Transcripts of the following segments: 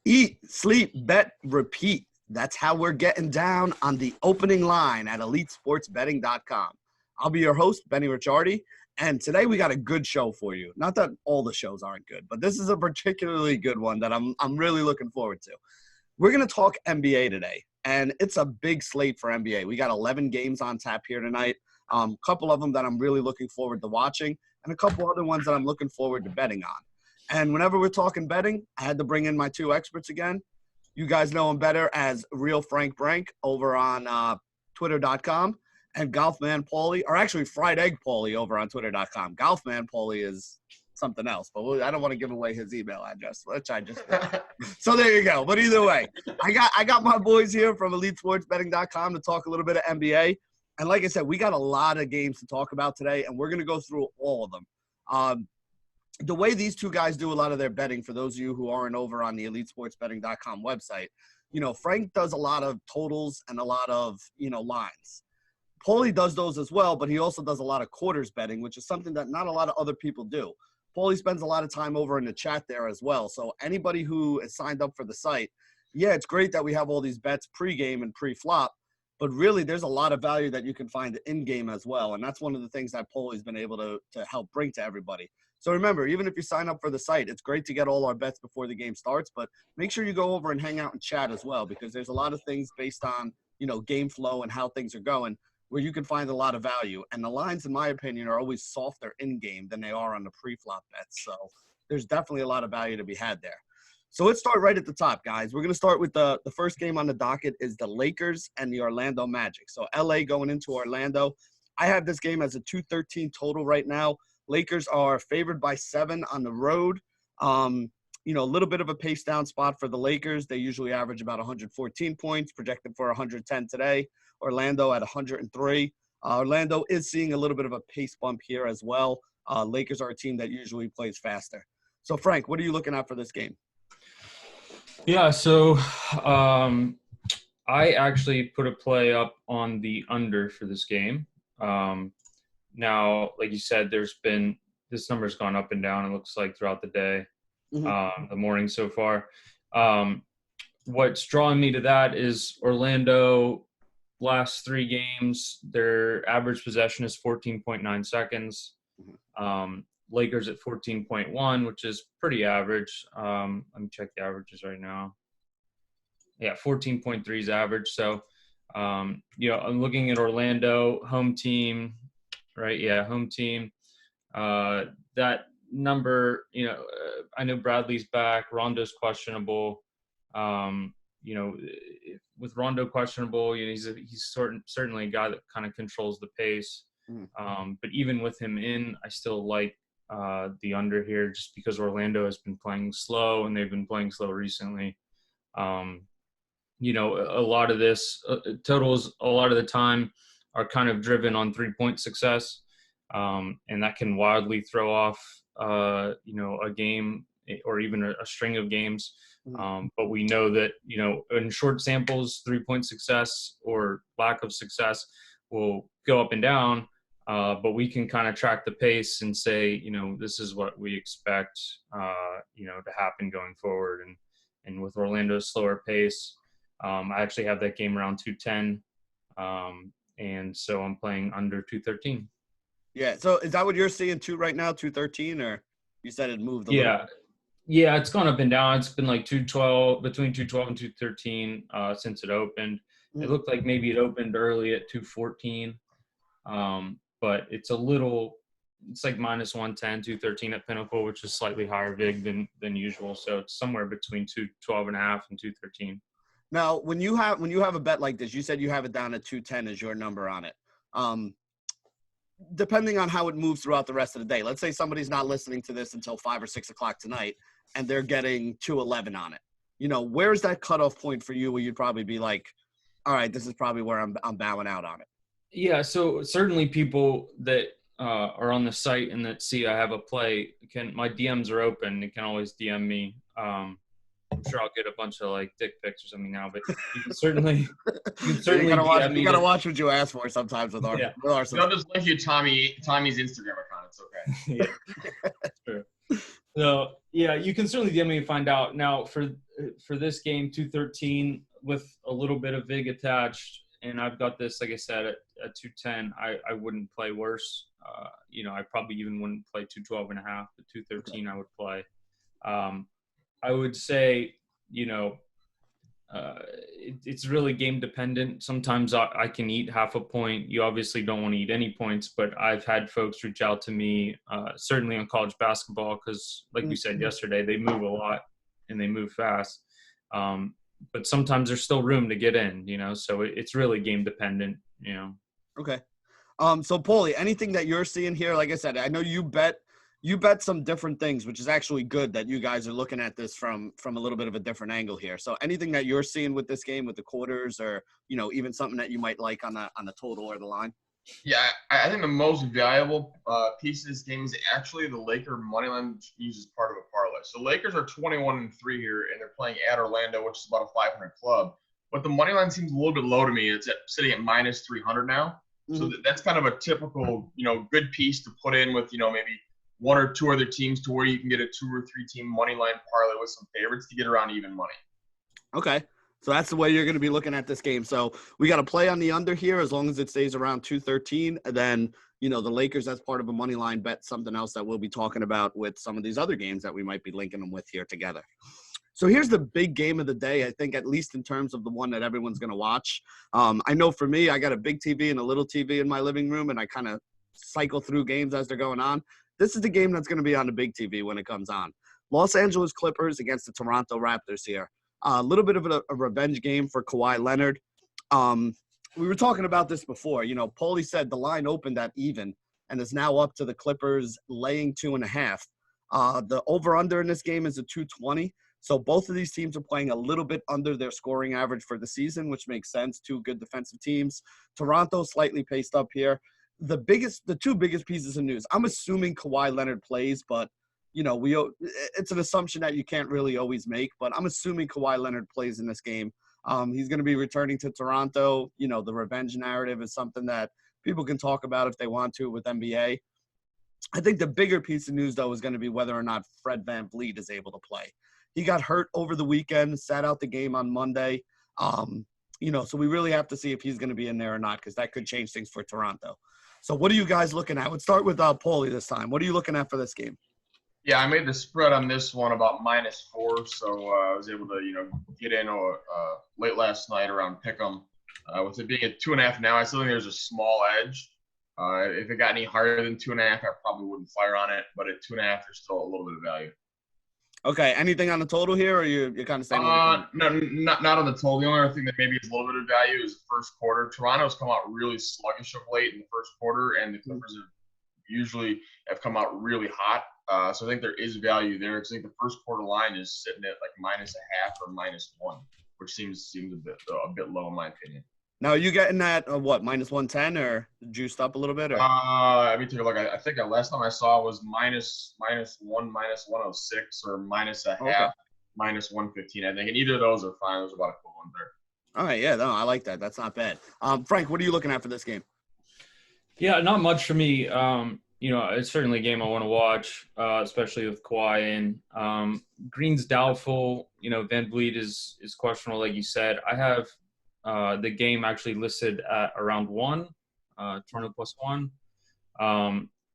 Eat, sleep, bet, repeat. That's how we're getting down on the opening line at EliteSportsBetting.com. I'll be your host, Benny Ricciardi, and today we got a good show for you. Not that all the shows aren't good, but this is a particularly good one that I'm really looking forward to. We're going to talk NBA today, and it's a big slate for NBA. We got 11 games on tap here tonight, a couple of them that I'm really looking forward to watching, and a couple other ones that I'm looking forward to betting on. And whenever we're talking betting, I had to bring in my two experts again. You guys know him better as Real Frank Brank over on Twitter.com, and Golfman Paulie, or actually Fried Egg Paulie over on Twitter.com. Golfman Paulie is something else, but I don't want to give away his email address, which I just so there you go. But either way, I got my boys here from EliteSportsBetting.com to talk a little bit of NBA. And like I said, we got a lot of games to talk about today, and we're going to go through all of them. The way these two guys do a lot of their betting, for those of you who aren't over on the EliteSportsBetting.com website, Frank does a lot of totals and a lot of, lines. Paulie does those as well, but he also does a lot of quarters betting, which is something that not a lot of other people do. Paulie spends a lot of time over in the chat there as well. So anybody who is signed up for the site, yeah, it's great that we have all these bets pregame and pre-flop, but really there's a lot of value that you can find in-game as well. And that's one of the things that Paulie's been able to help bring to everybody. So remember, even if you sign up for the site, it's great to get all our bets before the game starts, but make sure you go over and hang out and chat as well, because there's a lot of things based on, game flow and how things are going where you can find a lot of value. And the lines, in my opinion, are always softer in-game than they are on the pre-flop bets. So there's definitely a lot of value to be had there. So let's start right at the top, guys. We're going to start with the first game on the docket is the Lakers and the Orlando Magic. So LA going into Orlando. I have this game as a 213 total right now. Lakers are favored by 7 on the road. A little bit of a pace down spot for the Lakers. They usually average about 114 points, projected for 110 today. Orlando at 103. Orlando is seeing a little bit of a pace bump here as well. Lakers are a team that usually plays faster. So, Frank, what are you looking at for this game? Yeah, so I actually put a play up on the under for this game. Now, like you said, this number's gone up and down, it looks like, throughout the day, the morning so far. What's drawing me to that is Orlando, last 3 games, their average possession is 14.9 seconds. Lakers at 14.1, which is pretty average. Let me check the averages right now. Yeah, 14.3 is average. So, I'm looking at Orlando, home team, right? Yeah, home team. That number, I know Bradley's back. Rondo's questionable. With Rondo questionable, he's certainly a guy that kind of controls the pace. But even with him in, I still like the under here, just because Orlando has been playing slow and they've been playing slow recently. A lot of this totals a lot of the time are kind of driven on 3-point success. And that can wildly throw off, a game or even a string of games. But we know that, in short samples, 3-point success or lack of success will go up and down. But we can kind of track the pace and say, this is what we expect, to happen going forward. And with Orlando's slower pace, I actually have that game around 210. And so I'm playing under 213. Yeah. So is that what you're seeing too right now, 213, or you said it moved a little bit? Yeah, it's gone up and down. It's been like 212, between 212 and 213 since it opened. It looked like maybe it opened early at 214. But it's like minus 110, 213 at Pinnacle, which is slightly higher VIG than usual. So it's somewhere between 212.5 and 213. Now, when you have a bet like this, you said you have it down at 210 as your number on it. Depending on how it moves throughout the rest of the day, let's say somebody's not listening to this until 5 or 6 o'clock tonight, and they're getting 211 on it. Where's that cutoff point for you where you'd probably be like, all right, this is probably where I'm bowing out on it? Yeah, so certainly people that are on the site and that see I have a play, my DMs are open. You can always DM me. I'm sure I'll get a bunch of dick pics or something now, but you can certainly you gotta watch what you ask for sometimes with our. Yeah. I'll just link you Tommy's Instagram account. It's okay. Yeah, true. So Yeah, you can certainly DM me and find out. Now, for this game, 213 with a little bit of VIG attached, and I've got this, like I said, at 210. I wouldn't play worse. I probably even wouldn't play 212 and a half, but 213 I would play. I would say, it's really game dependent. Sometimes I can eat half a point. You obviously don't want to eat any points, but I've had folks reach out to me, certainly on college basketball, because like we said yesterday, they move a lot and they move fast. But sometimes there's still room to get in, so it's really game dependent, Okay. So Paulie, anything that you're seeing here, like I said, I know you bet some different things, which is actually good that you guys are looking at this from a little bit of a different angle here. So anything that you're seeing with this game, with the quarters, or even something that you might like on the total or the line? Yeah, I think the most valuable piece of this game is actually the Laker money line used as part of a parlay. So Lakers are 21-3 here, and they're playing at Orlando, which is about a 500 club. But the money line seems a little bit low to me. It's sitting at minus 300 now. Mm-hmm. So that's kind of a typical, good piece to put in with, maybe one or two other teams, to where you can get a 2 or 3 team money line parlay with some favorites to get around even money. Okay. So that's the way you're going to be looking at this game. So we got to play on the under here as long as it stays around 213. And then, the Lakers as part of a money line bet, something else that we'll be talking about with some of these other games that we might be linking them with here together. So here's the big game of the day, I think, at least in terms of the one that everyone's going to watch. I know for me, I got a big TV and a little TV in my living room, and I kind of cycle through games as they're going on. This is the game that's going to be on the big TV when it comes on. Los Angeles Clippers against the Toronto Raptors here. A little bit of a revenge game for Kawhi Leonard. We were talking about this before. Paulie said the line opened at even and is now up to the Clippers laying 2.5. The over-under in this game is a 220. So both of these teams are playing a little bit under their scoring average for the season, which makes sense. Two good defensive teams. Toronto slightly paced up here. The two biggest pieces of news. I'm assuming Kawhi Leonard plays, but it's an assumption that you can't really always make, but I'm assuming Kawhi Leonard plays in this game. He's going to be returning to Toronto. The revenge narrative is something that people can talk about if they want to with NBA. I think the bigger piece of news, though, is going to be whether or not Fred VanVleet is able to play. He got hurt over the weekend, sat out the game on Monday. So we really have to see if he's going to be in there or not, because that could change things for Toronto. So what are you guys looking at? Let's start with Paulie this time. What are you looking at for this game? Yeah, I made the spread on this one about -4, so I was able to, get in late last night around pick'em. With it being at 2.5 now, I still think there's a small edge. If it got any higher than 2.5, I probably wouldn't fire on it. But at 2.5, there's still a little bit of value. Okay, anything on the total here, or you're kind of saying? No, not on the total. The only other thing that maybe is a little bit of value is the first quarter. Toronto's come out really sluggish of late in the first quarter, and the Clippers have come out really hot. So I think there is value there, because I think the first quarter line is sitting at like -0.5 or -1, which seems a bit low in my opinion. Now, are you getting that -110 or juiced up a little bit? Or? Let me take a look. I think the last time I saw was -1, -106, or -0.5, -115. I think, and either of those are fine. Those are about equivalent there. All right, yeah, no, I like that. That's not bad. Frank, what are you looking at for this game? Yeah, not much for me. It's certainly a game I want to watch, especially with Kawhi in. Green's doubtful. VanVleet is questionable, like you said. I have the game actually listed at around 1, Toronto +1.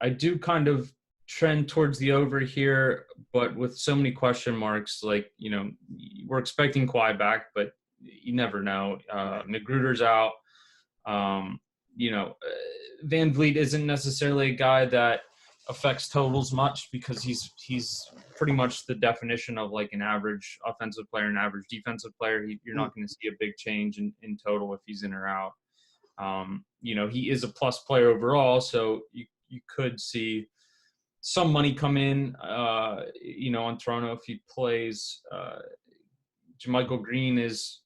I do kind of trend towards the over here, but with so many question marks, we're expecting Kawhi back, but you never know. Magruder's out. VanVleet isn't necessarily a guy that affects totals much, because he's pretty much the definition of like an average offensive player, an average defensive player. You're not going to see a big change in total if he's in or out. He is a plus player overall, so you could see some money come in, on Toronto if he plays. JaMychal Green is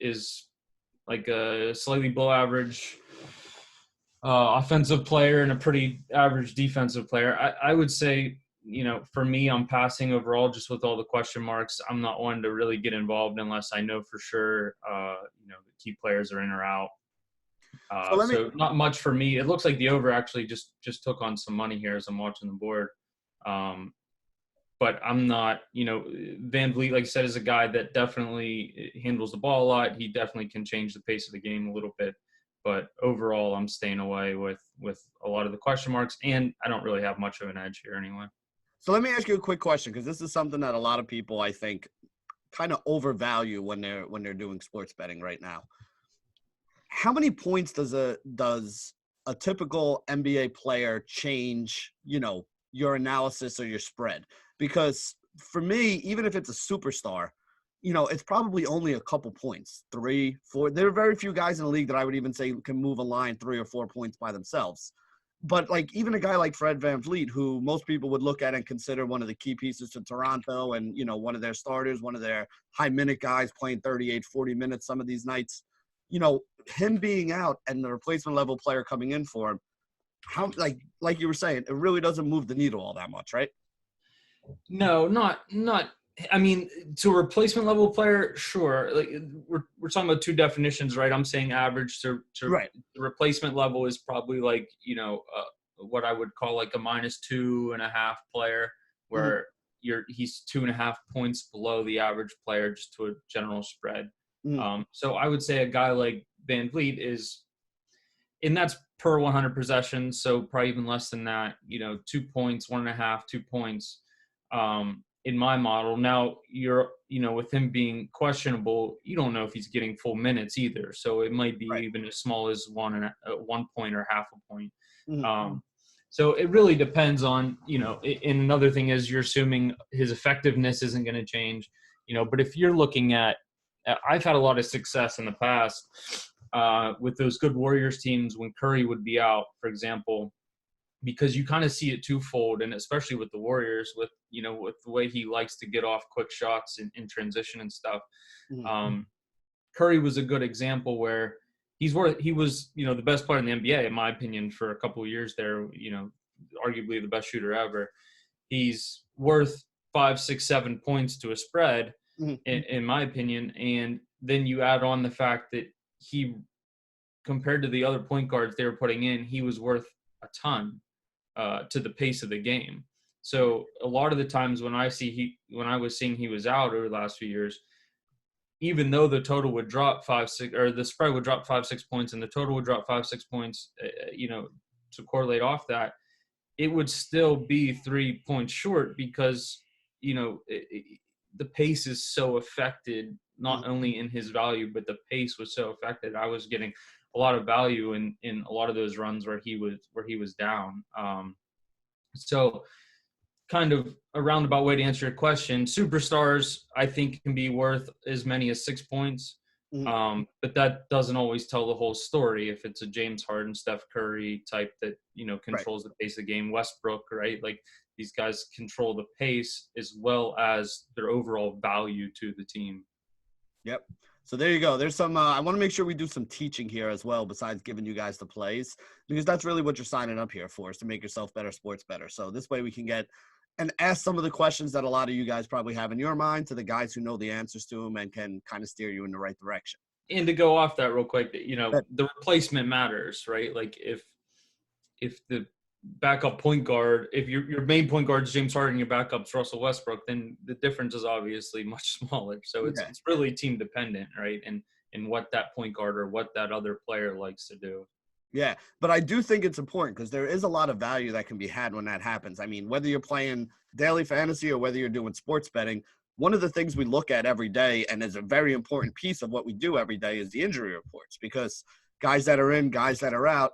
like a slightly below average offensive player and a pretty average defensive player. I would say, for me, I'm passing overall just with all the question marks. I'm not one to really get involved unless I know for sure, the key players are in or out. So not much for me. It looks like the over actually just took on some money here as I'm watching the board. but I'm not, Van Vliet, like I said, is a guy that definitely handles the ball a lot. He definitely can change the pace of the game a little bit. But overall, I'm staying away with a lot of the question marks, and I don't really have much of an edge here anyway. So let me ask you a quick question, because this is something that a lot of people, I think, kind of overvalue when they're doing sports betting right now. How many points does a typical NBA player change, your analysis or your spread? Because for me, even if it's a superstar, it's probably only a couple points, 3, 4. There are very few guys in the league that I would even say can move a line 3 or 4 points by themselves. But like even a guy like Fred VanVleet, who most people would look at and consider one of the key pieces to Toronto and, one of their starters, one of their high minute guys playing 38, 40 minutes some of these nights, him being out and the replacement level player coming in for him, how, like you were saying, it really doesn't move the needle all that much, right? No, not. I mean, to a replacement level player, sure. Like we're talking about two definitions, right? I'm saying average to right. The replacement level is probably like what I would call like a -2.5 player, where he's 2.5 points below the average player just to a general spread. So I would say a guy like Van Vliet is, and that's per 100 possessions, so probably even less than that. 2 points, 1.5, 2 points. In my model. Now you're, with him being questionable, you don't know if he's getting full minutes either. So it might be even as small as 1 point or half a point. So it really depends on, and another thing is you're assuming his effectiveness isn't going to change, but if you're looking at, I've had a lot of success in the past with those good Warriors teams when Curry would be out, for example, because you kind of see it twofold, and especially with the Warriors, with with the way he likes to get off quick shots in transition and stuff. Curry was a good example where he was the best player in the NBA in my opinion for a couple of years there. Arguably the best shooter ever. He's worth 5, 6, 7 points to a spread in my opinion, and then you add on the fact that he, compared to the other point guards they were putting in, he was worth a ton. To the pace of the game. So a lot of the times when I was seeing he was out over the last few years, even though the total would drop 5, 6, or the spread would drop 5, 6 points and the total would drop 5, 6 points, to correlate off that, it would still be 3 points short because, the pace is so affected, not only in his value, but the pace was so affected. I was getting a lot of value in a lot of those runs where he was down. So kind of a roundabout way to answer your question, superstars I think can be worth as many as 6 points. But that doesn't always tell the whole story. If it's a James Harden, Steph Curry type that, controls the pace of the game, Westbrook, right? Like these guys control the pace as well as their overall value to the team. Yep. So there you go. There's some I want to make sure we do some teaching here as well, besides giving you guys the plays, because that's really what you're signing up here for, is to make yourself better, sports better. So this way we can get and ask some of the questions that a lot of you guys probably have in your mind to the guys who know the answers to them and can kind of steer you in the right direction. And to go off that real quick, the replacement matters, right? Like if the backup point guard, if your main point guard is James Harden, your backup's Russell Westbrook, then the difference is obviously much smaller. So it's really team dependent, right? And what that point guard or what that other player likes to do. Yeah, but I do think it's important because there is a lot of value that can be had when that happens. I mean, whether you're playing daily fantasy or whether you're doing sports betting, one of the things we look at every day and is a very important piece of what we do every day is the injury reports, because guys that are in, guys that are out,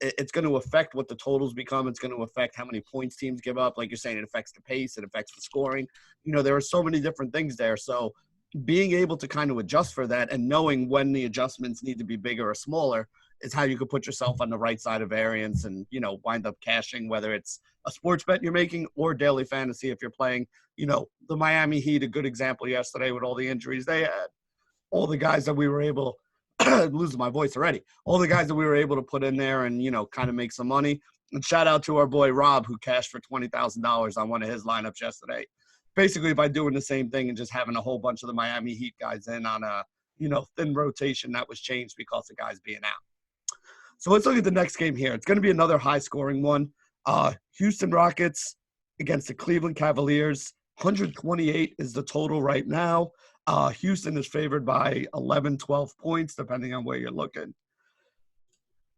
it's going to affect what the totals become. It's going to affect how many points teams give up. Like you're saying, it affects the pace. It affects the scoring. There are so many different things there. So being able to kind of adjust for that and knowing when the adjustments need to be bigger or smaller is how you could put yourself on the right side of variance and, wind up cashing, whether it's a sports bet you're making or daily fantasy. If you're playing, the Miami Heat, a good example yesterday with all the injuries they had, all the guys that we were able losing my voice already. All the guys that we were able to put in there and, kind of make some money. And shout out to our boy Rob, who cashed for $20,000 on one of his lineups yesterday. Basically, by doing the same thing and just having a whole bunch of the Miami Heat guys in on a, thin rotation that was changed because of guys being out. So let's look at the next game here. It's going to be another high-scoring one. Houston Rockets against the Cleveland Cavaliers. 128 is the total right now. Houston is favored by 11, 12 points, depending on where you're looking.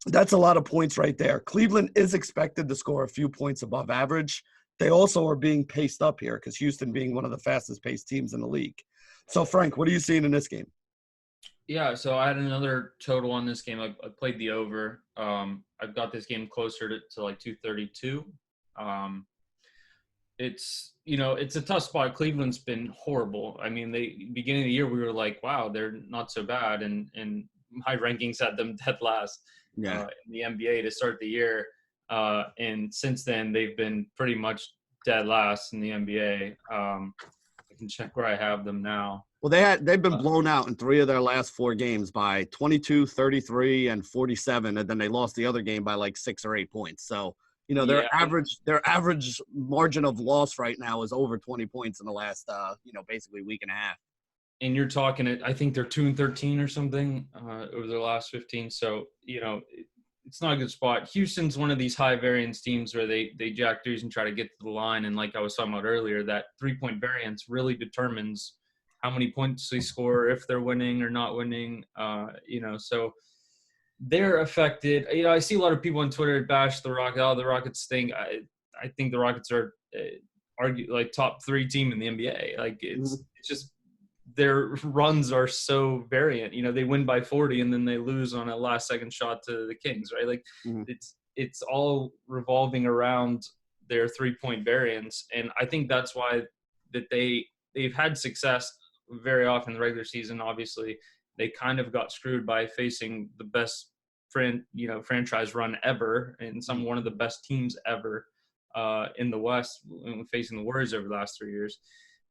That's a lot of points right there. Cleveland is expected to score a few points above average. They also are being paced up here because Houston being one of the fastest paced teams in the league. So, Frank, what are you seeing in this game? Yeah, so I had another total on this game. I played the over. I've got this game closer to like 232. It's a tough spot. Cleveland's been horrible. I mean, beginning of the year we were like, wow, they're not so bad, and my rankings had them dead last in the NBA to start the year. And since then they've been pretty much dead last in the NBA. I can check where I have them now. Well, they've been blown out in 3 of their last 4 games by 22, 33, and 47, and then they lost the other game by like 6 or 8 points. So, their average margin of loss right now is over 20 points in the last basically week and a half. And you're talking, I think they're 2-13 or something over their last 15. So, it's not a good spot. Houston's one of these high variance teams where they jack threes and try to get to the line. And like I was talking about earlier, that 3-point variance really determines how many points they score, if they're winning or not winning. So they're affected. I see a lot of people on Twitter bash the Rockets. Oh, the Rockets stink. I think the Rockets are like top 3 team in the NBA. Like it's just their runs are so variant. They win by 40 and then they lose on a last second shot to the Kings, right? Like it's all revolving around their 3-point variance. And I think that's why that they've had success very often in the regular season. Obviously they kind of got screwed by facing the best franchise run ever and one of the best teams ever in the West, facing the Warriors over the last 3 years.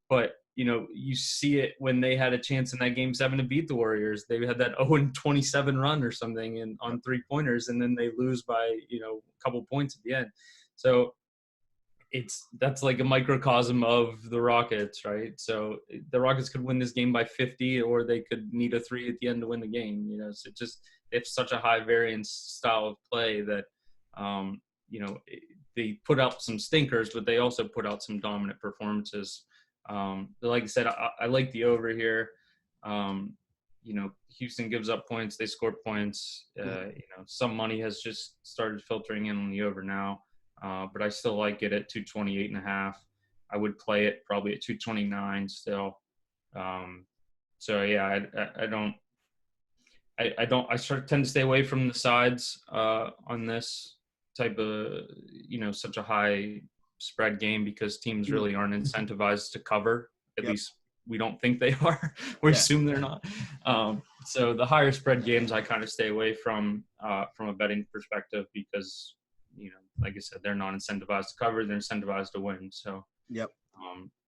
But you see it when they had a chance in that Game 7 to beat the Warriors. They had that 0-27 run or something on 3-pointers, and then they lose by a couple points at the end. So that's like a microcosm of the Rockets, right? So the Rockets could win this game by 50, or they could need a 3 at the end to win the game. So it's such a high variance style of play that they put out some stinkers, but they also put out some dominant performances. Like I said, I like the over here. Houston gives up points, they score points. Some money has just started filtering in on the over now. But I still like it at 228.5. I would play it probably at 229 still. I tend to stay away from the sides on this type of such a high spread game because teams really aren't incentivized to cover. At least we don't think they are. We assume they're not. So the higher spread games I kind of stay away from a betting perspective because like I said, they're not incentivized to cover. They're incentivized to win. So,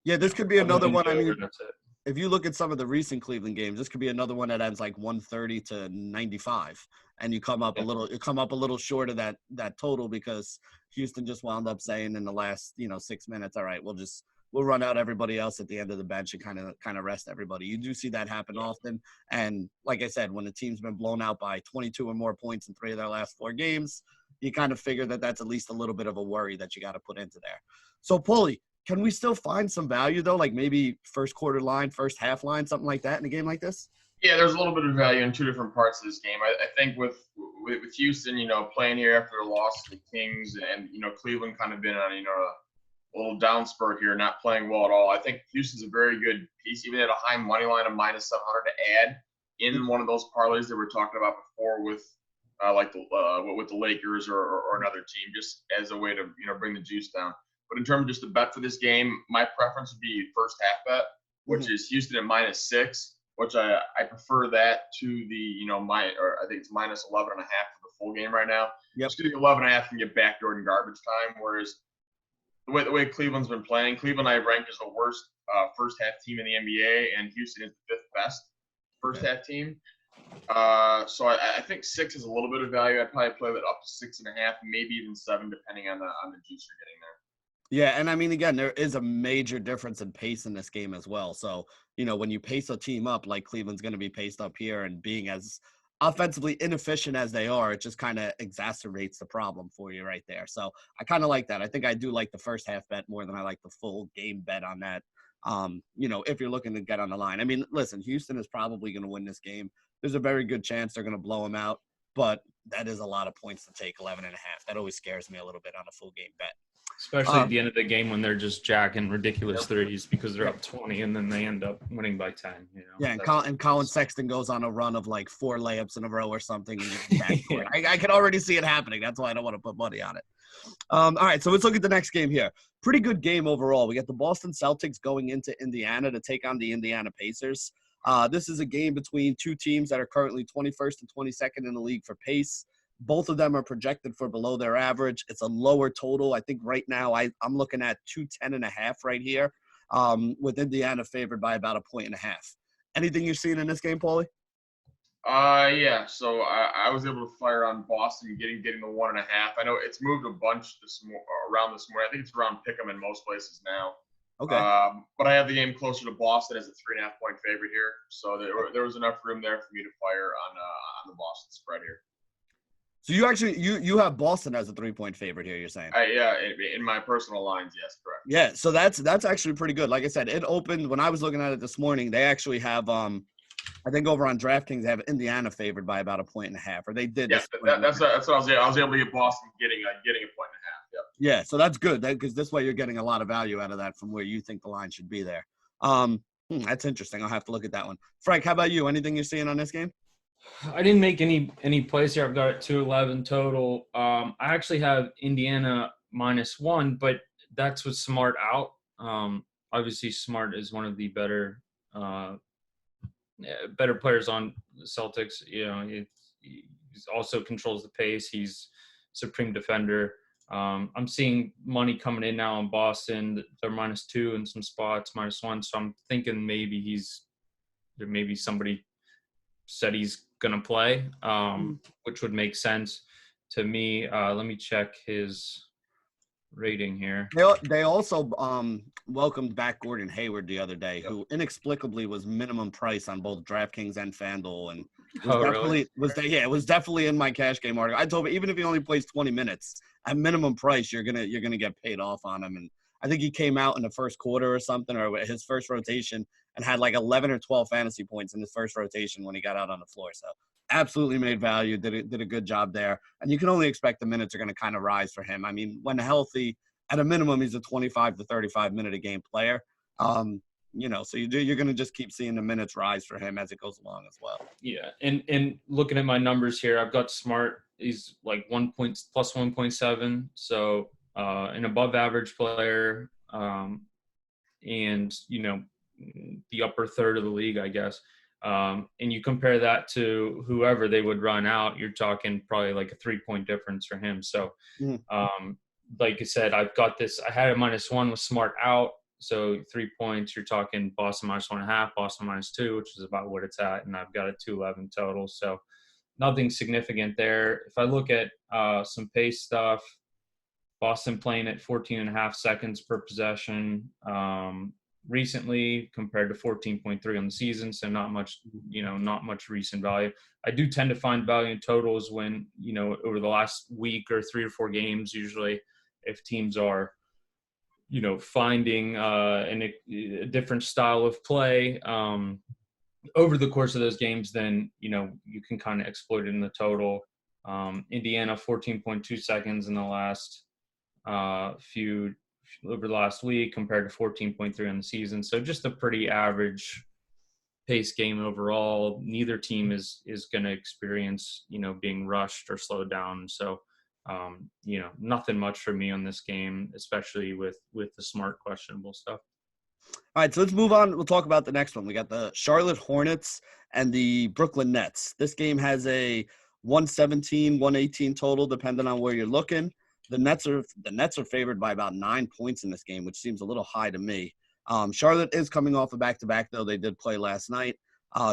this could be another one. I mean, that's it. If you look at some of the recent Cleveland games, this could be another one that ends like 130-95, and you come up a little short of that total because Houston just wound up saying in the last 6 minutes, all right, we'll run out everybody else at the end of the bench and kind of rest everybody. You do see that happen often, and like I said, when the team's been blown out by 22 or more points in 3 of their last 4 games, you kind of figure that that's at least a little bit of a worry that you got to put into there. So, Paulie, can we still find some value, though, like maybe first quarter line, first half line, something like that in a game like this? Yeah, there's a little bit of value in 2 different parts of this game. I think with Houston, playing here after a loss to the Kings and, Cleveland kind of been on, a little down spurt here, not playing well at all. I think Houston's a very good piece. Even at a high money line of -700 to add in one of those parlays that we're talking about before with with the Lakers or another team, just as a way to bring the juice down. But in terms of just the bet for this game, my preference would be first half bet, which is Houston at -6, which I prefer that to the I think it's -11.5 for the full game right now. Just getting 11.5 can get backdoored in garbage time, whereas the way Cleveland's been playing, Cleveland I rank as the worst first half team in the NBA, and Houston is the 5th best first half team. So I think 6 is a little bit of value. I'd probably play that up to 6.5, maybe even 7, depending on the juice you're getting there. Yeah, and I mean, again, there is a major difference in pace in this game as well. So, when you pace a team up, like Cleveland's going to be paced up here and being as offensively inefficient as they are, it just kind of exacerbates the problem for you right there. So I kind of like that. I think I do like the first half bet more than I like the full game bet on that. If you're looking to get on the line. I mean, listen, Houston is probably going to win this game. There's a very good chance they're going to blow them out, but that is a lot of points to take, 11.5. That always scares me a little bit on a full game bet. Especially at the end of the game when they're just jacking ridiculous threes because they're up 20 and then they end up winning by 10. Yeah, and Colin Sexton goes on a run of like 4 layups in a row or something. And yeah. I can already see it happening. That's why I don't want to put money on it. All right, so let's look at the next game here. Pretty good game overall. We got the Boston Celtics going into Indiana to take on the Indiana Pacers. This is a game between two teams that are currently 21st and 22nd in the league for pace. Both of them are projected for below their average. It's a lower total. I think right now I'm looking at 210.5 right here, with Indiana favored by about 1.5 points. Anything you're seeing in this game, Paulie? Yeah. So I was able to fire on Boston getting the 1.5. I know it's moved a bunch around this morning. I think it's around Pick'em in most places now. Okay. But I have the game closer to Boston as a 3.5 point favorite here. So there was enough room there for me to fire on the Boston spread here. So you actually you have Boston as a 3-point favorite here, you're saying? Yeah, in my personal lines, yes, correct. Yeah, so that's actually pretty good. Like I said, it opened when I was looking at it this morning. They actually have I think over on DraftKings they have Indiana favored by about 1.5 points, or they did. Yeah, that's what I was able to get Boston getting 1.5 points. Yep. Yeah, so that's good because this way you're getting a lot of value out of that from where you think the line should be there. That's interesting. I'll have to look at that one. Frank, how about you? Anything you're seeing on this game? I didn't make any plays here. I've got it 211 total. I actually have Indiana -1, but that's with Smart out. Obviously, Smart is one of the better players on the Celtics. He also controls the pace. He's supreme defender. I'm seeing money coming in now in Boston. They're -2 in some spots, -1. So I'm thinking maybe somebody said he's going to play, which would make sense to me. Let me check his rating here. They also welcomed back Gordon Hayward the other day, who inexplicably was minimum price on both DraftKings and FanDuel, and it was definitely in my cash game article. I told him even if he only plays 20 minutes at minimum price, you're gonna get paid off on him. And I think he came out in the first quarter or something, or his first rotation, and had like 11 or 12 fantasy points in his first rotation when he got out on the floor. So absolutely made value, did a good job there. And you can only expect the minutes are going to kind of rise for him. I mean, when healthy, at a minimum, he's a 25 to 35 minute a game player. So you're going to just keep seeing the minutes rise for him as it goes along as well. Yeah, and looking at my numbers here, I've got Smart. He's like plus 1.7, so an above average player, and the upper third of the league, I guess. And you compare that to whoever they would run out, you're talking probably like a 3-point difference for him. So, like I said, I've got this. I had a -1 with Smart out. So 3 points, you're talking Boston -1.5, Boston -2, which is about what it's at. And I've got a 211 total. So nothing significant there. If I look at some pace stuff, Boston playing at 14.5 seconds per possession recently compared to 14.3 on the season. So not much recent value. I do tend to find value in totals when, over the last week or 3 or 4 games, usually if teams are, finding a different style of play over the course of those games, then, you can kind of exploit it in the total. Indiana, 14.2 seconds in the last over the last week compared to 14.3 on the season. So just a pretty average pace game overall. Neither team is going to experience, being rushed or slowed down. So, nothing much for me on this game, especially with the Smart questionable stuff. All right, so let's move on. We'll talk about the next one. We got the Charlotte Hornets and the Brooklyn Nets. This game has a 117, 118 total, depending on where you're looking. The Nets are favored by about 9 points in this game, which seems a little high to me. Charlotte is coming off a back-to-back, though. They did play last night.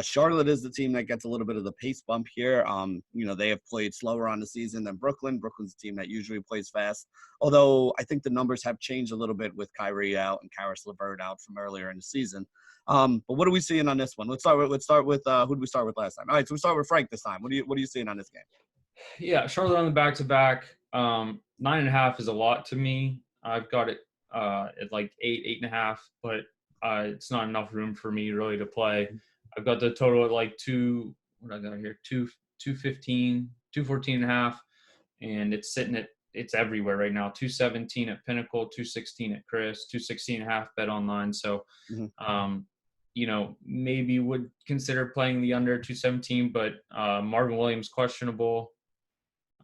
Charlotte is the team that gets a little bit of the pace bump here. They have played slower on the season than Brooklyn. Brooklyn's a team that usually plays fast, although I think the numbers have changed a little bit with Kyrie out and Karis LeVert out from earlier in the season. But what are we seeing on this one? Let's start with who did we start with last time? All right, so we start with Frank this time. What are you seeing on this game? Yeah, Charlotte on the back-to-back. 9.5 is a lot to me. I've got it at like 8.5, but it's not enough room for me really to play. I've got the total at like 215, 214.5, and it's sitting at, it's everywhere right now. 217 at Pinnacle, 216 at Chris, 216.5 bet online. So, maybe would consider playing the under 217, but Marvin Williams questionable.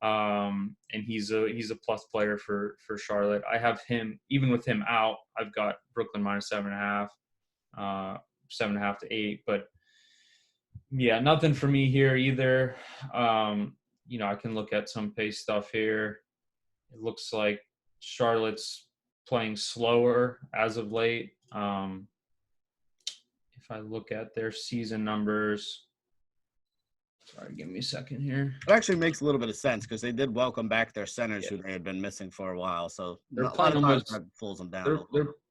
And he's a plus player for Charlotte. I have him, even with him out, I've got Brooklyn minus 7.5, 7.5 to 8, but yeah, nothing for me here either. I can look at some pace stuff here. It looks like Charlotte's playing slower as of late. If I look at their season numbers, sorry, give me a second here. It actually makes a little bit of sense because they did welcome back their centers who they had been missing for a while. So they're playing almost, that pulls them down.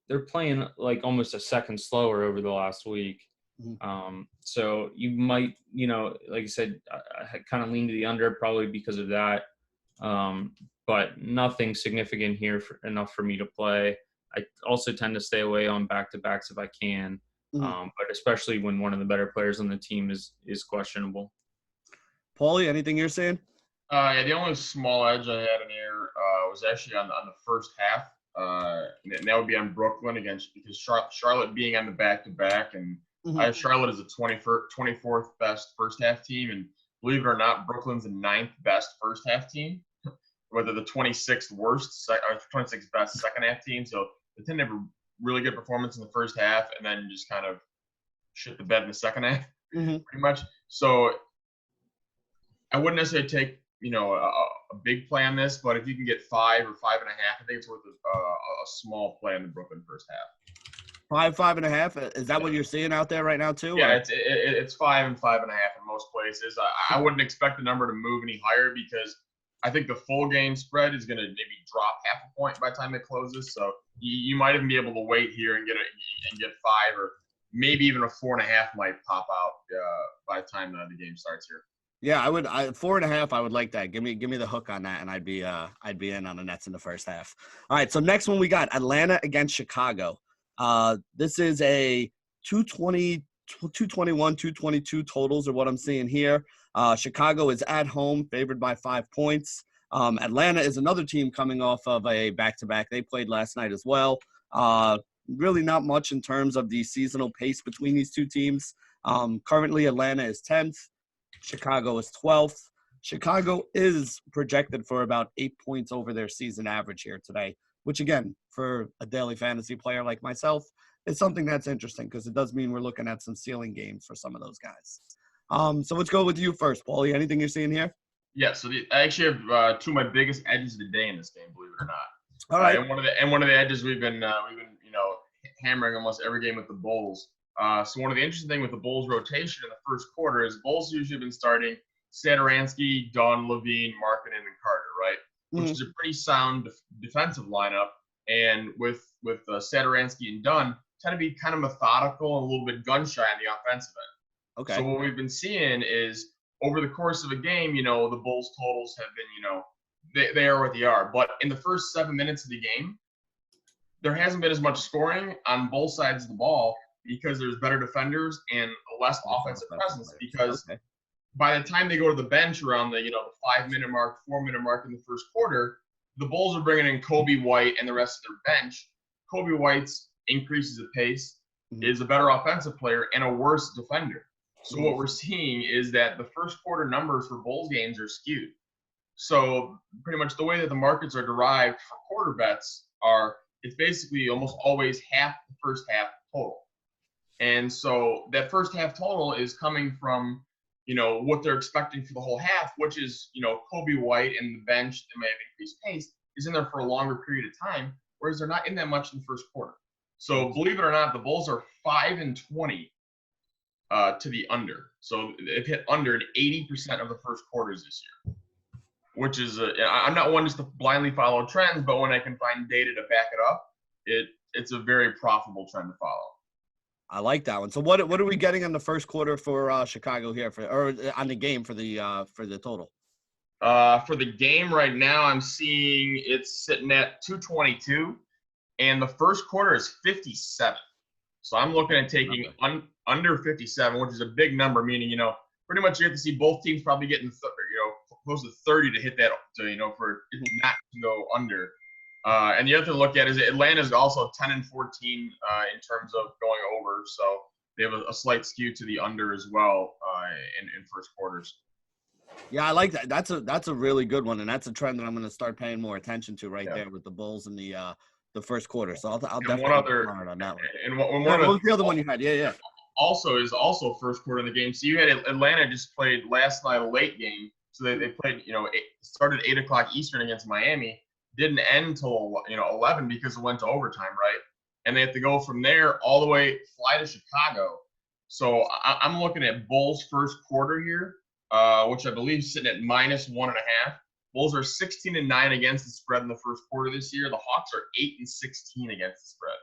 They're playing like almost a second slower over the last week. So you might, like I said, I kind of lean to the under probably because of that. But nothing significant here enough for me to play. I also tend to stay away on back-to-backs if I can, but especially when one of the better players on the team is questionable. Paulie, anything you're saying? Yeah, the only small edge I had in here was actually on the first half. And that would be on Brooklyn because Charlotte being on the back-to-back, and I have Charlotte as the 24th best first half team, and believe it or not, Brooklyn's the 9th best first half team, whether the 26th worst or 26th best second half team. So they tend to have a really good performance in the first half, and then just kind of shit the bed in the second half, pretty much. So I wouldn't necessarily take a big play on this, but if you can get 5 or 5.5, I think it's worth a small play in the Brooklyn first half. 5.5. Is that what you're seeing out there right now too? Yeah, it's 5 and 5.5 in most places. I wouldn't expect the number to move any higher because I think the full game spread is going to maybe drop half a point by the time it closes. So you might even be able to wait here and get 5, or maybe even a 4.5 might pop out by the time the game starts here. Yeah, I would. 4.5. I would like that. Give me the hook on that, and I'd be in on the Nets in the first half. All right. So next one we got Atlanta against Chicago. This is a 220, 221, 222 totals are what I'm seeing here. Chicago is at home, favored by 5 points. Atlanta is another team coming off of a back-to-back. They played last night as well. Really not much in terms of the seasonal pace between these two teams. Currently, Atlanta is 10th. Chicago is 12th. Chicago is projected for about 8 points over their season average here today, which, again, for a daily fantasy player like myself, is something that's interesting because it does mean we're looking at some ceiling games for some of those guys. So let's go with you first, Paulie. Anything you're seeing here? Yeah, so I actually have two of my biggest edges of the day in this game, believe it or not. All right. And one of the edges we've been hammering almost every game with the Bulls. So one of the interesting things with the Bulls rotation in the first quarter is Bulls usually been starting Satoransky, Dunn, Levine, Markkanen, and Carter, right? Which is a pretty sound defensive lineup. And with Satoransky and Dunn, tend to be kind of methodical and a little bit gun-shy on the offensive end. Okay. So what we've been seeing is over the course of a game, the Bulls totals have been, they are what they are. But in the first 7 minutes of the game, there hasn't been as much scoring on both sides of the ball because there's better defenders and less offensive presence. Because by the time they go to the bench around the 5-minute mark, 4-minute mark in the first quarter, the Bulls are bringing in Kobe White and the rest of their bench. Kobe White's increases the pace, is a better offensive player, and a worse defender. So what we're seeing is that the first quarter numbers for Bulls games are skewed. So pretty much the way that the markets are derived for quarter bets are it's basically almost always half the first half total. And so that first half total is coming from, what they're expecting for the whole half, which is, Kobe White and the bench that may have increased pace is in there for a longer period of time, whereas they're not in that much in the first quarter. So believe it or not, the Bulls are 5-20 to the under. So they've hit under in 80% of the first quarters this year, which is I'm not one just to blindly follow trends, but when I can find data to back it up, it's a very profitable trend to follow. I like that one. So what are we getting in the first quarter for Chicago here or on the game for the total? For the game right now, I'm seeing it's sitting at 222, and the first quarter is 57. So I'm looking at taking under 57, which is a big number, meaning, pretty much you have to see both teams probably getting, close to 30 to hit that, for it not to go under. And the other thing to look at is Atlanta's also 10-14 in terms of going over. So they have a slight skew to the under as well in first quarters. Yeah, I like that. That's a really good one, and that's a trend that I'm going to start paying more attention to there with the Bulls in the first quarter. So I'll definitely one other on that one. And what was the other one you had? Yeah. Also first quarter in the game. So you had Atlanta just played last night a late game. So they played, started 8:00 Eastern against Miami. Didn't end until 11 because it went to overtime, right? And they have to go from there all the way, fly to Chicago. So I'm looking at Bulls first quarter here, which I believe is sitting at -1.5. Bulls are 16-9 against the spread in the first quarter this year. The Hawks are 8-16 against the spread.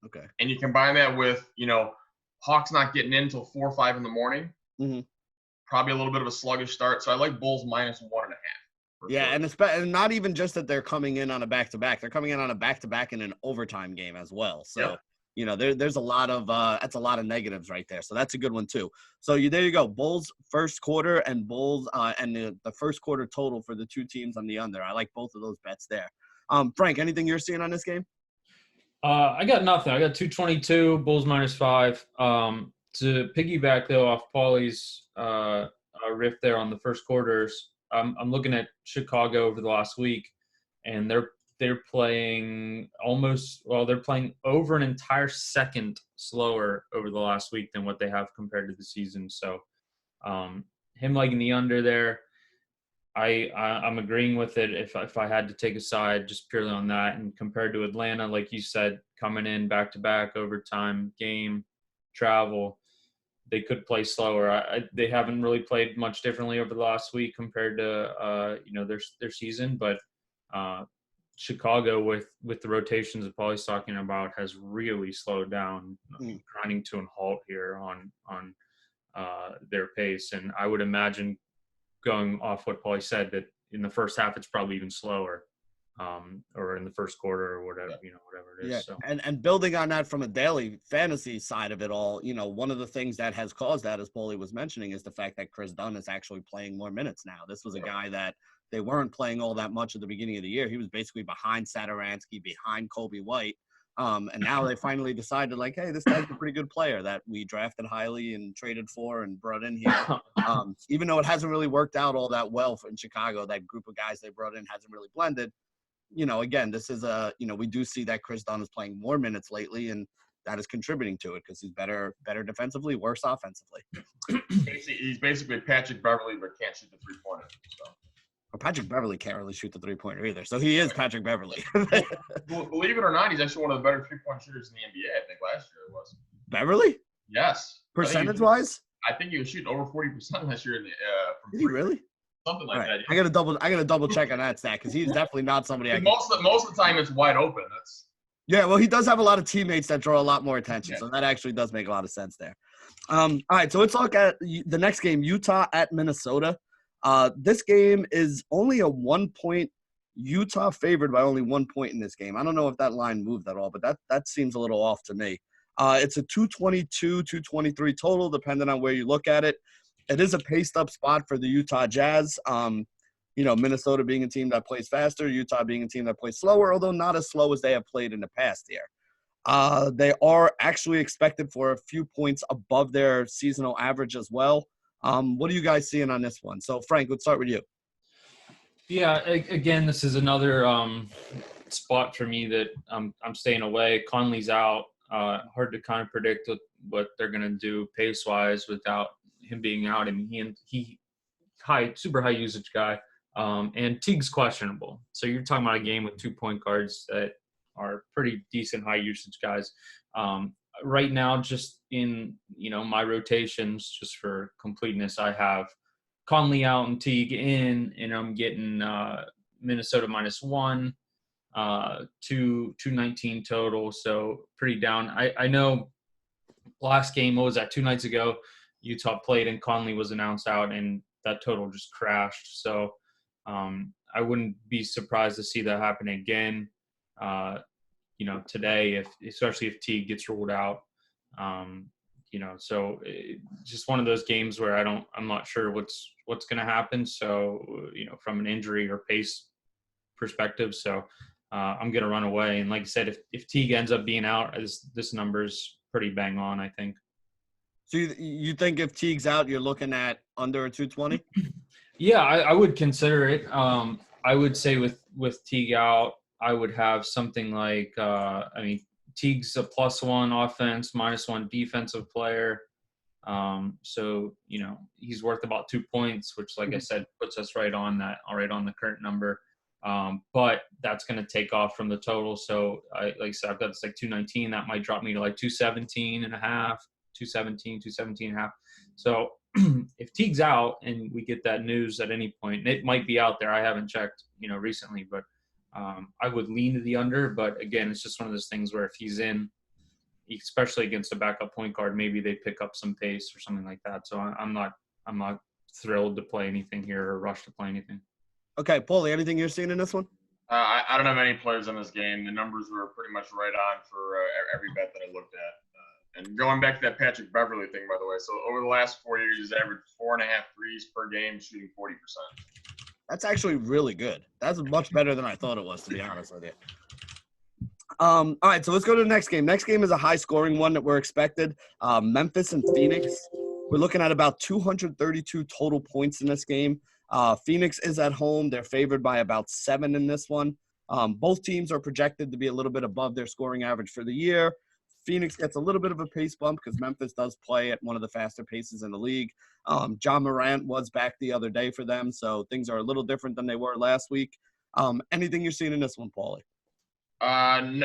Okay. And you combine that with, Hawks not getting in until 4 or 5 in the morning. Mm-hmm. Probably a little bit of a sluggish start. So I like Bulls -1.5. Yeah, and not even just that they're coming in on a back-to-back. They're coming in on a back-to-back in an overtime game as well. So, there's a lot of that's a lot of negatives right there. So that's a good one too. So there you go. Bulls first quarter and Bulls and the first quarter total for the two teams on the under. I like both of those bets there. Frank, anything you're seeing on this game? I got nothing. I got 222, Bulls -5. To piggyback though off Paulie's riff there on the first quarters, I'm looking at Chicago over the last week, and they're playing they're playing over an entire second slower over the last week than what they have compared to the season. So him liking the under there, I'm agreeing with it if I had to take a side just purely on that. And compared to Atlanta, like you said, coming in back-to-back overtime game, travel, they could play slower. They haven't really played much differently over the last week compared to their season, but Chicago with the rotations that Paulie's talking about has really slowed down, grinding to a halt here on their pace. And I would imagine, going off what Paulie said, that in the first half it's probably even slower. Or in the first quarter or whatever, whatever it is. Yeah, So. and building on that from a daily fantasy side of it all, one of the things that has caused that, as Paulie was mentioning, is the fact that Chris Dunn is actually playing more minutes now. This was a guy that they weren't playing all that much at the beginning of the year. He was basically behind Satoransky, behind Kobe White. And now they finally decided, like, hey, this guy's a pretty good player that we drafted highly and traded for and brought in here. Even though it hasn't really worked out all that well in Chicago, that group of guys they brought in hasn't really blended. Again, this is we do see that Chris Dunn is playing more minutes lately, and that is contributing to it because he's better defensively, worse offensively. He's basically Patrick Beverly, but can't shoot the three-pointer. So. Well, Patrick Beverly can't really shoot the three-pointer either, so he is Patrick Beverly. Well, believe it or not, he's actually one of the better three-point shooters in the NBA. I think last year it was. Beverly? Yes. Percentage-wise? I think he was shooting over 40% last year. Did he really? Something like that. I gotta double check on that stat because he's definitely not somebody. Most of the time it's wide open. Well, he does have a lot of teammates that draw a lot more attention, so that actually does make a lot of sense there. All right, so let's look at the next game: Utah at Minnesota. This game is only a 1 point. Utah favored by only 1 point in this game. I don't know if that line moved at all, but that seems a little off to me. It's a 222, 223 total, depending on where you look at it. It is a paced-up spot for the Utah Jazz. Minnesota being a team that plays faster, Utah being a team that plays slower, although not as slow as they have played in the past year. They are actually expected for a few points above their seasonal average as well. What are you guys seeing on this one? So, Frank, let's start with you. Yeah, again, this is another spot for me that I'm staying away. Conley's out. Hard to kind of predict what they're going to do pace-wise without him being out. I mean, he super high usage guy. And Teague's questionable. So you're talking about a game with 2 point guards that are pretty decent high usage guys. right now, just in, my rotations, just for completeness, I have Conley out and Teague in, and I'm getting Minnesota -1, 219 total. So pretty down. I know last game, what was that, 2 nights ago, Utah played and Conley was announced out, and that total just crashed. So I wouldn't be surprised to see that happen again, today, especially if Teague gets ruled out. So just one of those games where I'm not sure what's going to happen. So, from an injury or pace perspective. So I'm going to run away. And like I said, if Teague ends up being out, this number's pretty bang on, I think. So you think if Teague's out, you're looking at under a 220? Yeah, I would consider it. I would say with Teague out, I would have something like, Teague's a +1 offense, -1 defensive player. So, he's worth about 2 points, which, like I said, puts us right on the current number. But that's going to take off from the total. So like I said, I've got this like 219. That might drop me to like 217 and a half, 217 and a half. So if Teague's out and we get that news at any point, and it might be out there, I haven't checked, recently, but I would lean to the under. But again, it's just one of those things where if he's in, especially against a backup point guard, maybe they pick up some pace or something like that. So I'm not thrilled to play anything here or rush to play anything. Okay, Paulie, anything you're seeing in this one? I don't have any players in this game. The numbers were pretty much right on for every bet that I looked at. And going back to that Patrick Beverley thing, by the way, so over the last 4 years, he's averaged 4.5 threes per game, shooting 40%. That's actually really good. That's much better than I thought it was, to be honest with you. All right, so let's go to the next game. Next game is a high-scoring one that we're expected. Memphis and Phoenix. We're looking at about 232 total points in this game. Phoenix is at home. They're favored by about 7 in this one. Both teams are projected to be a little bit above their scoring average for the year. Phoenix gets a little bit of a pace bump because Memphis does play at one of the faster paces in the league. John Morant was back the other day for them, so things are a little different than they were last week. Anything you're seeing in this one, Paulie?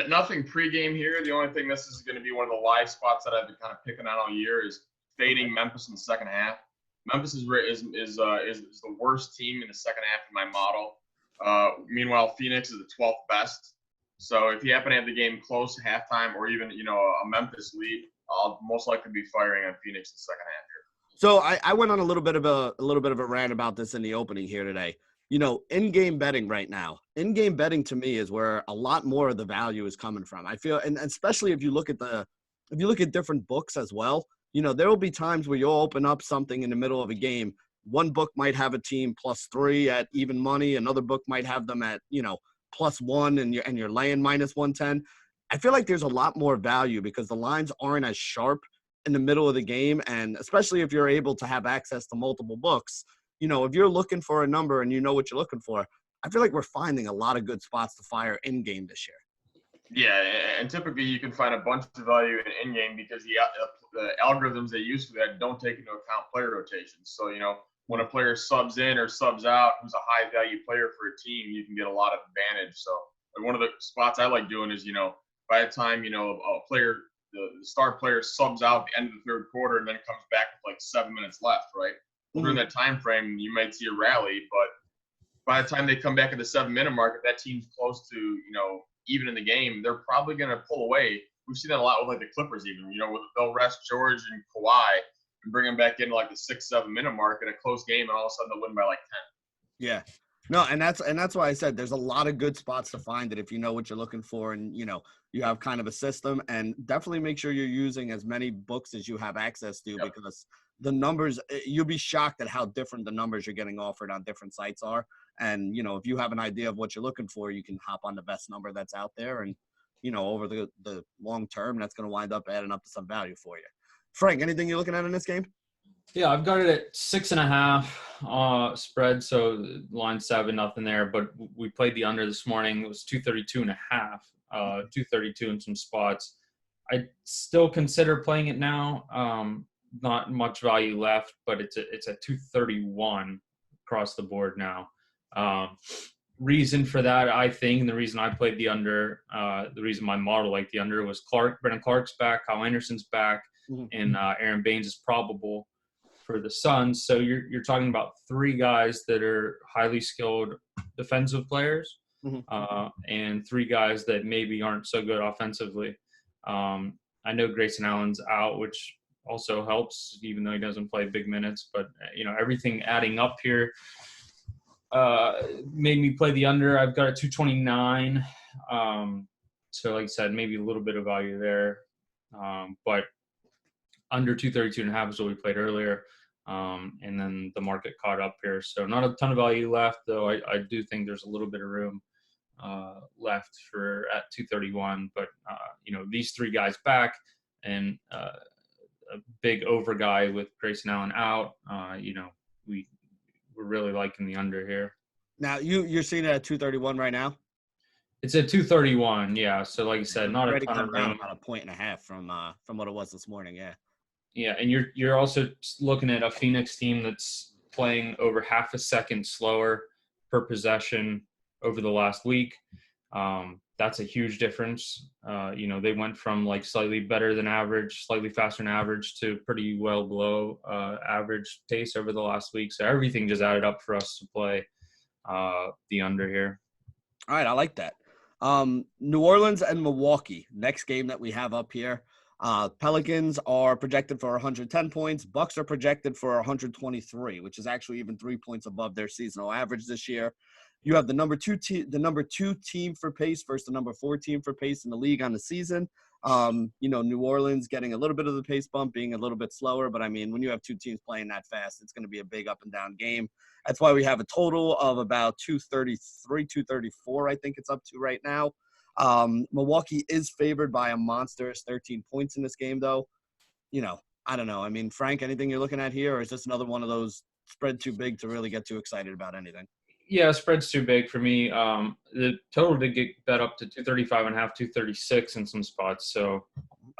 Nothing pregame here. The only thing, this is going to be one of the live spots that I've been kind of picking on all year, is fading Memphis in the second half. Memphis is the worst team in the second half in my model. Meanwhile, Phoenix is the 12th best. So if you happen to have the game close to halftime, or even a Memphis lead, I'll most likely be firing on Phoenix in the second half here. So I went on a little bit of a rant about this in the opening here today. In-game betting right now, in-game betting to me is where a lot more of the value is coming from. I feel, and especially if you look at different books as well, there will be times where you'll open up something in the middle of a game. One book might have a team +3 at even money. Another book might have them at, +1 and you're laying -110. I feel like there's a lot more value because the lines aren't as sharp in the middle of the game. And especially if you're able to have access to multiple books, if you're looking for a number and you know what you're looking for, I feel like we're finding a lot of good spots to fire in game this year. Yeah, and typically you can find a bunch of value in game because the algorithms they use for that don't take into account player rotations. So, when a player subs in or subs out who's a high value player for a team, you can get a lot of advantage. So one of the spots I like doing is, by the time, the star player subs out at the end of the third quarter and then comes back with like 7 minutes left, right? Well, during that time frame, you might see a rally, but by the time they come back at the 7-minute mark, if that team's close to, even in the game, they're probably going to pull away. We've seen that a lot with like the Clippers even, they'll rest George and Kawhi and bring them back into like the 6-7-minute mark in a close game, and all of a sudden they'll win by like 10. Yeah. No, and that's why I said there's a lot of good spots to find it if you know what you're looking for and, you have kind of a system, and definitely make sure you're using as many books as you have access to, because the numbers, you'll be shocked at how different the numbers you're getting offered on different sites are. And, if you have an idea of what you're looking for, you can hop on the best number that's out there. And, over the long term, that's going to wind up adding up to some value for you. Frank, anything you're looking at in this game? Yeah, I've got it at 6.5 spread. So line 7, nothing there. But we played the under this morning. It was 232.5, 232 in some spots. I still consider playing it now. Not much value left, but it's at 231 across the board now. reason for that, I think, and the reason I played the under, the reason my model liked the under was Brendan Clark's back, Kyle Anderson's back, and Aaron Baines is probable for the Suns. So you're talking about three guys that are highly skilled defensive players, and three guys that maybe aren't so good offensively. I know Grayson Allen's out, which also helps, even though he doesn't play big minutes. But everything adding up here made me play the under. I've got a 229. So like I said, maybe a little bit of value there, but under 232.5 is what we played earlier. And then the market caught up here. So not a ton of value left, though. I do think there's a little bit of room left for at 231. But, these three guys back and a big over guy with Grayson Allen out, we're really liking the under here. Now, you're seeing it at 231 right now? It's at 231, yeah. So like I said, not a ton of room. About 1.5 from what it was this morning, yeah. Yeah, and you're also looking at a Phoenix team that's playing over half a second slower per possession over the last week. That's a huge difference. They went from like slightly better than average, slightly faster than average to pretty well below average pace over the last week. So everything just added up for us to play the under here. All right, I like that. New Orleans and Milwaukee, next game that we have up here. Pelicans are projected for 110 points. Bucks are projected for 123, which is actually even 3 points above their seasonal average this year. You have the number two team for pace versus the number 4 team for pace in the league on the season. New Orleans getting a little bit of the pace bump, being a little bit slower. But, I mean, when you have two teams playing that fast, it's going to be a big up and down game. That's why we have a total of about 233, 234, I think it's up to right now. Milwaukee is favored by a monstrous 13 points in this game, though. I don't know. I mean, Frank, anything you're looking at here, or is this another one of those spread too big to really get too excited about anything? Yeah, spread's too big for me. The total did get bet up to 235.5, 236 in some spots. So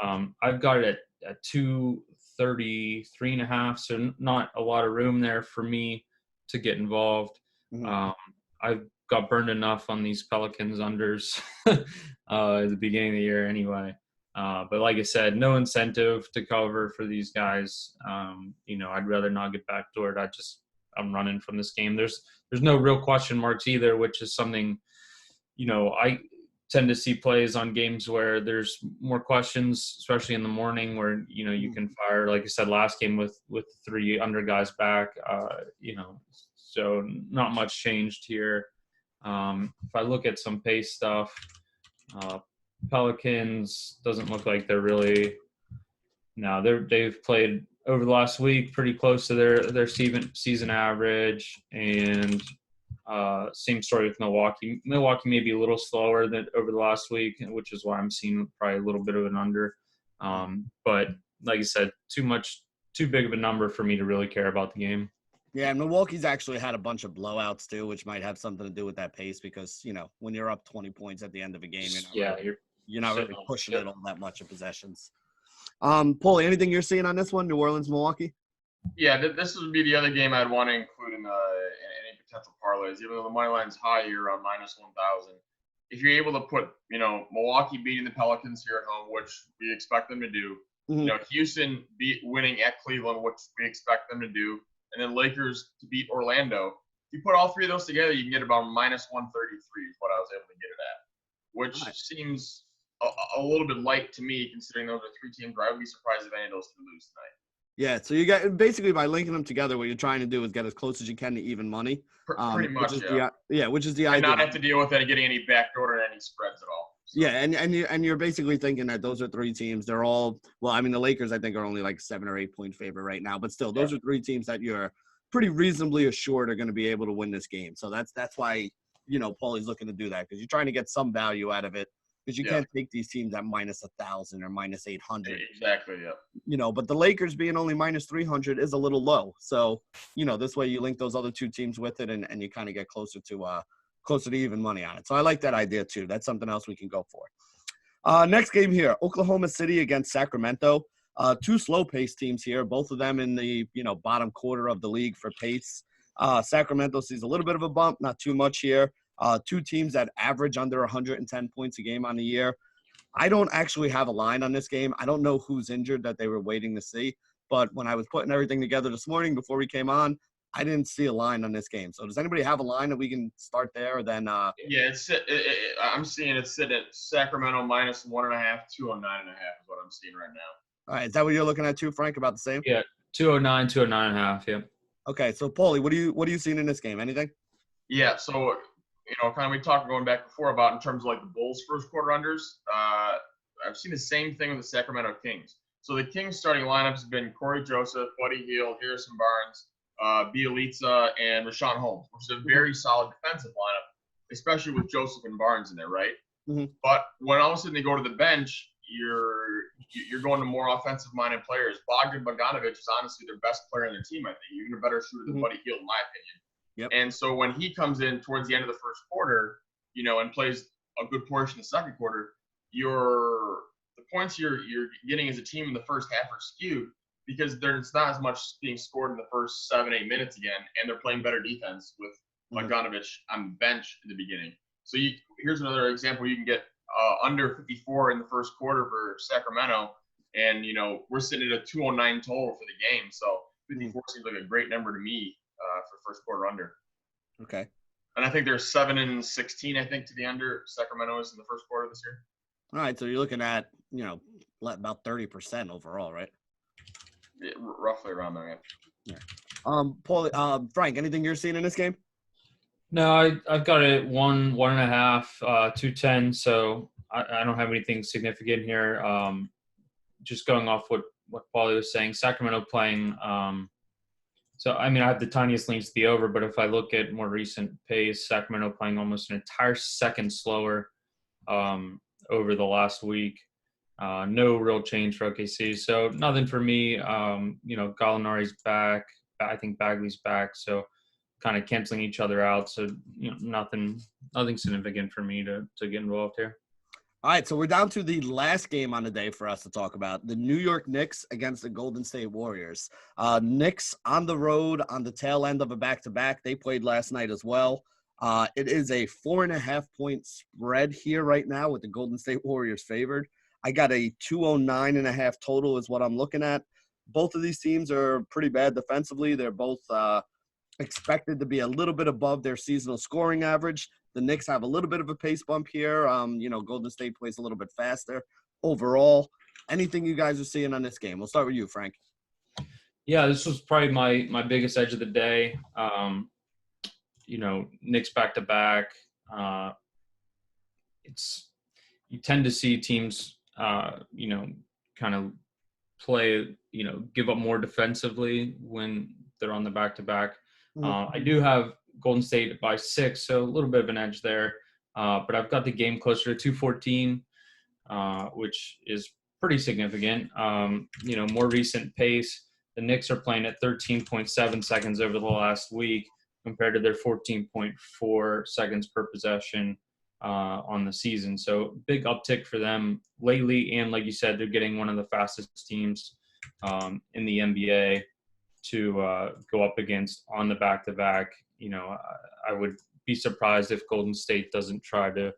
I've got it at 233.5. So not a lot of room there for me to get involved. I've got burned enough on these Pelicans unders at the beginning of the year anyway. But like I said, no incentive to cover for these guys. I'd rather not get backdoored. I'm running from this game. There's no real question marks either, which is something, I tend to see plays on games where there's more questions, especially in the morning where, you can fire, like I said, last game with the 3 under guys back, so not much changed here. If I look at some pace stuff, Pelicans doesn't look like they're really – no, they've played over the last week pretty close to their season average, and same story with Milwaukee. Milwaukee may be a little slower than over the last week, which is why I'm seeing probably a little bit of an under. But like I said, too big of a number for me to really care about the game. Yeah, Milwaukee's actually had a bunch of blowouts too, which might have something to do with that pace because, when you're up 20 points at the end of a game, you're not really pushing it all that much in possessions. Paulie, anything you're seeing on this one, New Orleans, Milwaukee? Yeah, this would be the other game I'd want to include in any potential parlays, even though the money line's high here around minus 1,000. If you're able to put, Milwaukee beating the Pelicans here at home, which we expect them to do, Houston winning at Cleveland, which we expect them to do, and then Lakers to beat Orlando. If you put all three of those together, you can get about minus 133 is what I was able to get it at, which seems a little bit light to me, considering those are 3 teams where I would be surprised if any of those could lose tonight. Yeah, so you got basically by linking them together, what you're trying to do is get as close as you can to even money. Pretty much, which is the and idea. Not have to deal with that getting any backdoor or any spreads at all. So. Yeah, and you're basically thinking that those are 3 teams. They're all the Lakers I think are only like 7 or 8 point favorite right now, but still, those are 3 teams that you're pretty reasonably assured are going to be able to win this game. So that's why Paulie's looking to do that because you're trying to get some value out of it. Because you can't take these teams at minus 1,000 or minus 800. Exactly, yeah. But the Lakers being only minus 300 is a little low. So, this way you link those other 2 teams with it and you kind of get closer to even money on it. So I like that idea too. That's something else we can go for. Next game here, Oklahoma City against Sacramento. 2 slow-paced teams here, both of them in the, bottom quarter of the league for pace. Sacramento sees a little bit of a bump, not too much here. Two teams that average under 110 points a game on the year. I don't actually have a line on this game. I don't know who's injured that they were waiting to see. But when I was putting everything together this morning before we came on, I didn't see a line on this game. So does anybody have a line that we can start there? Then yeah, I'm seeing it sit at Sacramento -1.5, 209.5 is what I'm seeing right now. all right, is that what you're looking at too, Frank? About the same? Yeah, 209, 209.5. Yeah. Okay, so Paulie, what are you seeing in this game? Anything? Yeah, so kind of we talked going back before about in terms of like the Bulls' first quarter unders. I've seen the same thing with the Sacramento Kings. So the Kings starting lineup has been Corey Joseph, Buddy Hield, Harrison Barnes, Bielitsa, and Rashawn Holmes, which is a very solid defensive lineup, especially with Joseph and Barnes in there, right? Mm-hmm. But when all of a sudden they go to the bench, you're going to more offensive-minded players. Bogdan Bogdanovic is honestly their best player on their team, I think. Even a better shooter than Buddy Hield, in my opinion. Yep. And so when he comes in towards the end of the first quarter, and plays a good portion of the second quarter, the points you're getting as a team in the first half are skewed because there's not as much being scored in the first 7-8 minutes again, and they're playing better defense with Bogdanovic on the bench in the beginning. So here's another example. You can get under 54 in the first quarter for Sacramento, and we're sitting at a 209 total for the game. So 54 seems like a great number to me for first quarter under. Okay. And I think they're 7-16, I think, to the under. Sacramento is in the first quarter this year. All right, so you're looking at about 30% overall, right? Yeah, roughly around there. Yeah. Paul, Frank, anything you're seeing in this game? No, I've got it 1.5, 210. So I don't have anything significant here. Just going off what Paulie was saying, Sacramento playing. So I have the tiniest leans to the over, but if I look at more recent pace, Sacramento playing almost an entire second slower over the last week. No real change for OKC. So nothing for me. Gallinari's back. I think Bagley's back. So kind of canceling each other out. So, nothing significant for me to get involved here. All right, so we're down to the last game on the day for us to talk about, the New York Knicks against the Golden State Warriors. Knicks on the road on the tail end of a back-to-back. They played last night as well. It is a 4.5-point spread here right now with the Golden State Warriors favored. I got a 209.5 total is what I'm looking at. Both of these teams are pretty bad defensively. They're both expected to be a little bit above their seasonal scoring average. The Knicks have a little bit of a pace bump here. Golden State plays a little bit faster. Overall, anything you guys are seeing on this game? We'll start with you, Frank. Yeah, this was probably my biggest edge of the day. Knicks back-to-back. You tend to see teams, kind of play, give up more defensively when they're on the back-to-back. I do have Golden State by 6, so a little bit of an edge there. But I've got the game closer to 214, which is pretty significant. More recent pace, the Knicks are playing at 13.7 seconds over the last week compared to their 14.4 seconds per possession on the season. So big uptick for them lately. And like you said, they're getting one of the fastest teams in the NBA to go up against on the back-to-back. I would be surprised if Golden State doesn't try to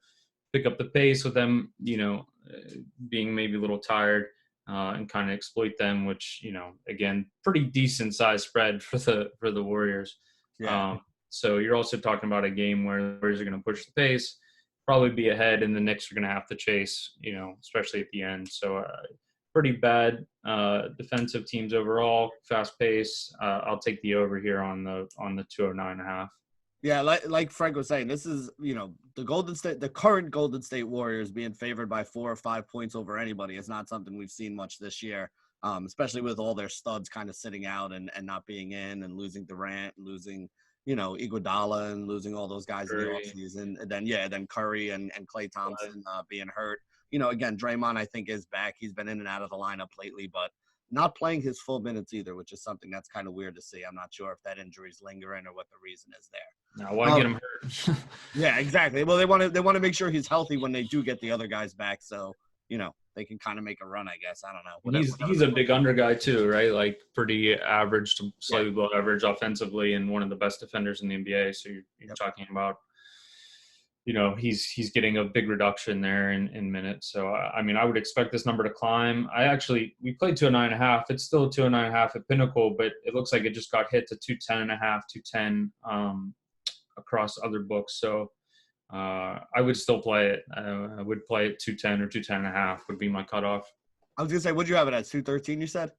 pick up the pace with them, being maybe a little tired and kind of exploit them, which, again, pretty decent size spread for the Warriors. Yeah. So you're also talking about a game where the Warriors are going to push the pace, probably be ahead, and the Knicks are going to have to chase, especially at the end. So pretty bad defensive teams overall, fast pace. I'll take the over here on the 209.5. Yeah, like Frank was saying, this is, the current Golden State Warriors being favored by 4 or 5 points over anybody is not something we've seen much this year, especially with all their studs kind of sitting out and not being in, and losing Durant, and losing, Iguodala, and losing all those guys in the offseason. And then Curry and Klay Thompson being hurt. Again, Draymond, I think, is back. He's been in and out of the lineup lately, but not playing his full minutes either, which is something that's kind of weird to see. I'm not sure if that injury is lingering or what the reason is there. I want to get him hurt. Yeah, exactly. Well, they want to make sure he's healthy when they do get the other guys back, so they can kind of make a run, I guess. I don't know. He's a big under guy too, right? Like pretty average to slightly below average offensively, and one of the best defenders in the NBA. So you're talking about he's getting a big reduction there in minutes. So, I mean, I would expect this number to climb. We played 209.5. It's still 209.5 at Pinnacle, but it looks like it just got hit to 210.5, 210 across other books. So I would still play it. I would play it 210 or 210.5 would be my cutoff. I was going to say, what'd you have it at, 213 you said?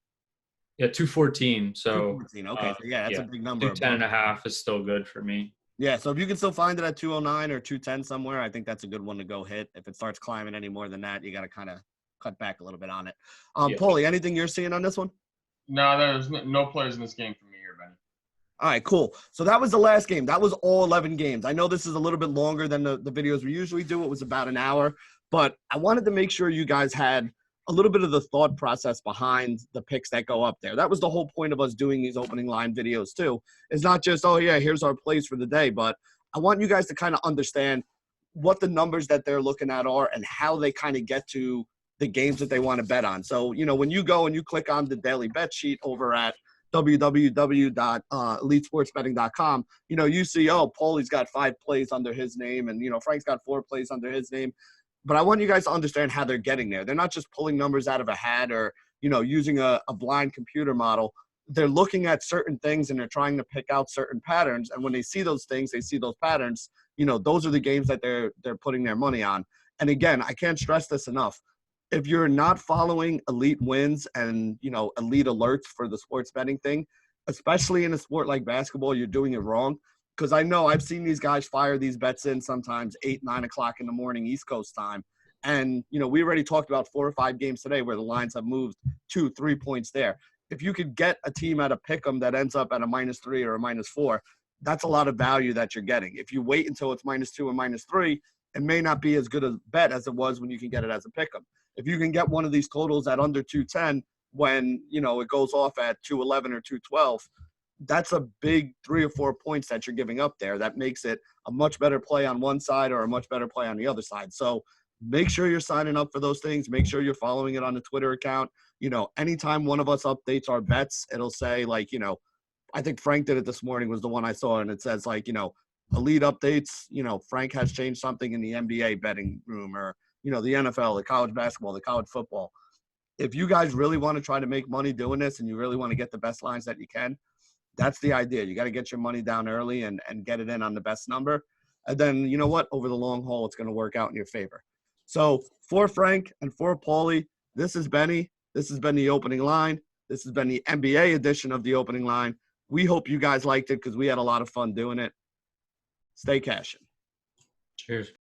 Yeah, 214. So 214. Okay, so yeah, that's a big number. 210.5 is still good for me. Yeah, so if you can still find it at 209 or 210 somewhere, I think that's a good one to go hit. If it starts climbing any more than that, you got to kind of cut back a little bit on it. Paulie, anything you're seeing on this one? No, there's no plays in this game for me here, Benny. All right, cool. So that was the last game. That was all 11 games. I know this is a little bit longer than the videos we usually do. It was about an hour. But I wanted to make sure you guys had a little bit of the thought process behind the picks that go up there. That was the whole point of us doing these opening line videos too. It's not just, oh, yeah, here's our plays for the day. But I want you guys to kind of understand what the numbers that they're looking at are and how they kind of get to the games that they want to bet on. So, when you go and you click on the daily bet sheet over at www.elitesportsbetting.com, you see, oh, Paulie's got 5 plays under his name and, Frank's got 4 plays under his name. But I want you guys to understand how they're getting there. They're not just pulling numbers out of a hat or, using a blind computer model. They're looking at certain things and they're trying to pick out certain patterns. And when they see those things, they see those patterns, those are the games that they're putting their money on. And again, I can't stress this enough. If you're not following elite wins and, elite alerts for the sports betting thing, especially in a sport like basketball, you're doing it wrong. Because I know I've seen these guys fire these bets in sometimes 8, 9 o'clock in the morning East Coast time. And, we already talked about 4 or 5 games today where the lines have moved 2, 3 points there. If you could get a team at a pick'em that ends up at a -3 or a -4, that's a lot of value that you're getting. If you wait until it's -2 or -3, it may not be as good a bet as it was when you can get it as a pick'em. If you can get one of these totals at under 210 when, it goes off at 211 or 212, that's a big 3 or 4 points that you're giving up there. That makes it a much better play on one side or a much better play on the other side. So make sure you're signing up for those things. Make sure you're following it on the Twitter account. Anytime one of us updates our bets, it'll say I think Frank did it this morning was the one I saw. And it says elite updates, Frank has changed something in the NBA betting room or, the NFL, the college basketball, the college football. If you guys really want to try to make money doing this and you really want to get the best lines that you can, that's the idea. You got to get your money down early and get it in on the best number. And then, over the long haul, it's going to work out in your favor. So for Frank and for Paulie, this is Benny. This has been the opening line. This has been the NBA edition of the opening line. We hope you guys liked it because we had a lot of fun doing it. Stay cashing. Cheers.